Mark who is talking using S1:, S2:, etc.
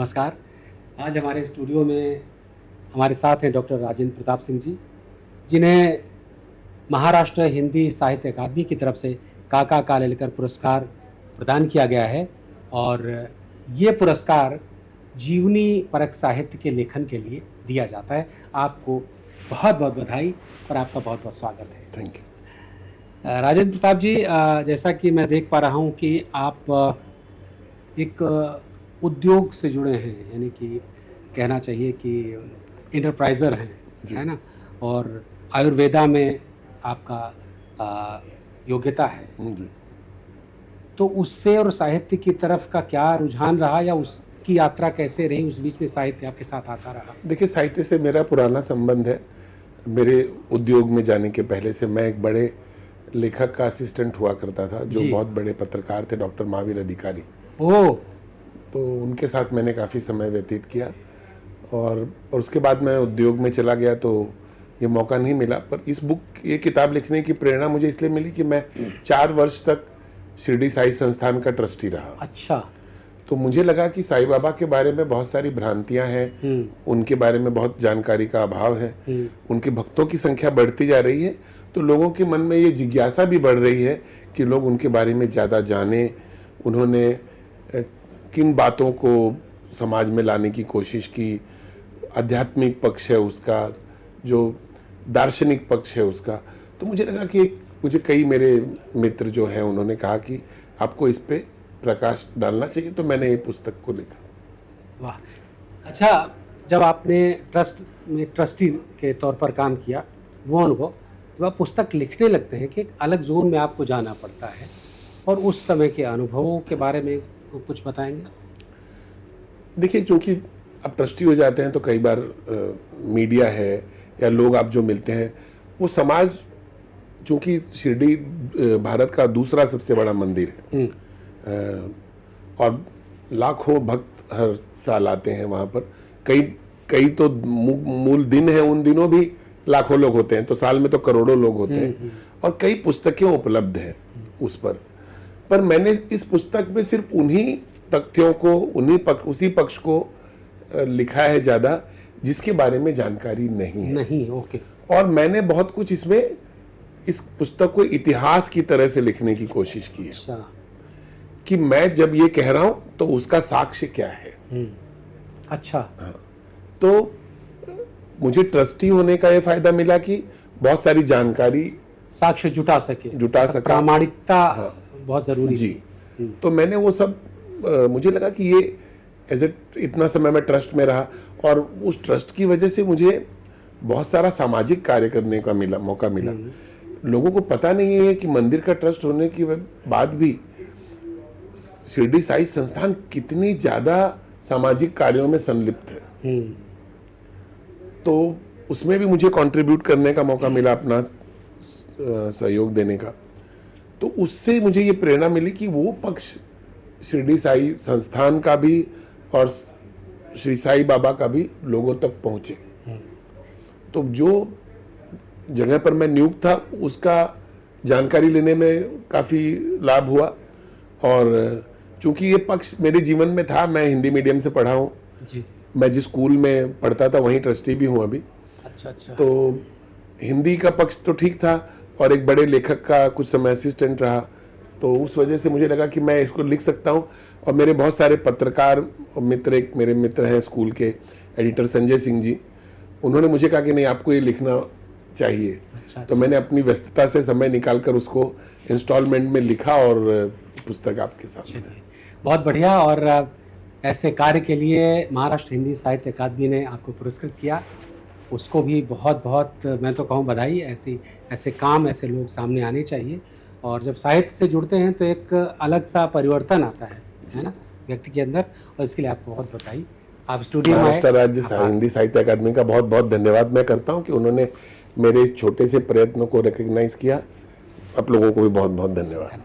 S1: नमस्कार। आज हमारे स्टूडियो में हमारे साथ हैं डॉक्टर राजेंद्र प्रताप सिंह जी, जिन्हें महाराष्ट्र हिंदी साहित्य अकादमी की तरफ से काका कालेलकर पुरस्कार प्रदान किया गया है और ये पुरस्कार जीवनी परक साहित्य के लेखन के लिए दिया जाता है। आपको बहुत बहुत बधाई और आपका बहुत बहुत स्वागत है।
S2: Thank you.
S1: राजेंद्र प्रताप जी, जैसा कि मैं देख पा रहा हूँ कि आप एक उद्योग से जुड़े हैं, यानी कि कहना चाहिए कि इंटरप्राइजर हैं, है ना, और आयुर्वेदा में आपका योग्यता है
S2: जी।
S1: तो उससे और साहित्य की तरफ का क्या रुझान रहा या उसकी यात्रा कैसे रही? उस बीच में साहित्य आपके साथ आता रहा?
S2: देखिए, साहित्य से मेरा पुराना संबंध है। मेरे उद्योग में जाने के पहले से मैं एक बड़े लेखक का असिस्टेंट हुआ करता था, जो बहुत बड़े पत्रकार थे, डॉक्टर महावीर अधिकारी।
S1: ओह!
S2: तो उनके साथ मैंने काफ़ी समय व्यतीत किया और उसके बाद मैं उद्योग में चला गया तो ये मौका नहीं मिला। पर ये किताब लिखने की प्रेरणा मुझे इसलिए मिली कि मैं 4 वर्ष तक शिरडी साई संस्थान का ट्रस्टी रहा।
S1: अच्छा।
S2: तो मुझे लगा कि साईं बाबा के बारे में बहुत सारी भ्रांतियां हैं, उनके बारे में बहुत जानकारी का अभाव है, उनके भक्तों की संख्या बढ़ती जा रही है, तो लोगों के मन में ये जिज्ञासा भी बढ़ रही है कि लोग उनके बारे में ज़्यादा जानें, उन्होंने किन बातों को समाज में लाने की कोशिश की, आध्यात्मिक पक्ष है उसका, जो दार्शनिक पक्ष है उसका। तो मुझे लगा कि मुझे कई मेरे मित्र जो हैं उन्होंने कहा कि आपको इस पे प्रकाश डालना चाहिए, तो मैंने ये पुस्तक को लिखा।
S1: वाह! अच्छा, जब आपने ट्रस्ट में ट्रस्टी के तौर पर काम किया, वो अनुभव, जब आप पुस्तक लिखने लगते हैं कि एक अलग जोन में आपको जाना पड़ता है, और उस समय के अनुभवों के बारे में कुछ बताएंगे?
S2: देखिए, चूँकि आप ट्रस्टी हो जाते हैं तो कई बार मीडिया है या लोग आप जो मिलते हैं, वो समाज, चूँकि शिरडी भारत का दूसरा सबसे बड़ा मंदिर है और लाखों भक्त हर साल आते हैं वहाँ पर। कई तो मूल दिन है, उन दिनों भी लाखों लोग होते हैं, तो साल में तो करोड़ों लोग होते हैं और कई पुस्तकें उपलब्ध हैं उस पर मैंने इस पुस्तक में सिर्फ उन्हीं तथ्यों को, उसी पक्ष को लिखा है ज़्यादा जिसके बारे में जानकारी नहीं है।
S1: ओके।
S2: और मैंने बहुत कुछ इसमें इस पुस्तक को इतिहास की तरह से लिखने की कोशिश की है।
S1: अच्छा।
S2: कि मैं जब ये कह रहा हूं तो उसका साक्ष्य क्या है।
S1: अच्छा।
S2: हाँ। तो मुझे ट्रस्टी होने का ये फायदा मिला कि बहुत सारी जानकारी,
S1: साक्ष्य जुटा सका, प्रामाणिकता।
S2: हाँ,
S1: बहुत जरूरी
S2: जी। तो मैंने वो सब मुझे लगा कि ये इतना समय मैं ट्रस्ट में रहा और उस ट्रस्ट की वजह से मुझे बहुत सारा सामाजिक कार्य करने का मौका मिला। लोगों को पता नहीं है कि मंदिर का ट्रस्ट होने के बाद भी शिरडी साई संस्थान कितनी ज्यादा सामाजिक कार्यों में संलिप्त है। तो उसमें भी मुझे कंट्रीब्यूट करने का मौका मिला, अपना सहयोग देने का। तो उससे मुझे ये प्रेरणा मिली कि वो पक्ष शिरडी साई संस्थान का भी और श्री साई बाबा का भी लोगों तक पहुंचे। तो जो जगह पर मैं नियुक्त था उसका जानकारी लेने में काफ़ी लाभ हुआ और चूंकि ये पक्ष मेरे जीवन में था, मैं हिंदी मीडियम से पढ़ा हूँ, मैं जिस स्कूल में पढ़ता था वहीं ट्रस्टी भी हूँ अभी।
S1: अच्छा।
S2: तो हिंदी का पक्ष तो ठीक था और एक बड़े लेखक का कुछ समय असिस्टेंट रहा, तो उस वजह से मुझे लगा कि मैं इसको लिख सकता हूँ। और मेरे बहुत सारे पत्रकार मित्र, एक मेरे मित्र हैं स्कूल के एडिटर संजय सिंह जी, उन्होंने मुझे कहा कि नहीं, आपको ये लिखना चाहिए।
S1: अच्छा।
S2: तो मैंने अपनी व्यस्तता से समय निकालकर उसको इंस्टॉलमेंट में लिखा और पुस्तक आपके सामने।
S1: बहुत बढ़िया। और ऐसे कार्य के लिए महाराष्ट्र हिंदी साहित्य अकादमी ने आपको पुरस्कृत किया, उसको भी बहुत बहुत मैं तो कहूँ बधाई। ऐसे काम, ऐसे लोग सामने आने चाहिए और जब साहित्य से जुड़ते हैं तो एक अलग सा परिवर्तन आता है ना, व्यक्ति के अंदर, और इसके लिए आपको बहुत बधाई। आप स्टूडियो में
S2: महाराष्ट्र राज्य हिंदी साहित्य अकादमी का बहुत बहुत धन्यवाद मैं करता हूँ कि उन्होंने मेरे इस छोटे से प्रयत्न को रिकॉग्नाइज किया। आप लोगों को भी बहुत बहुत धन्यवाद।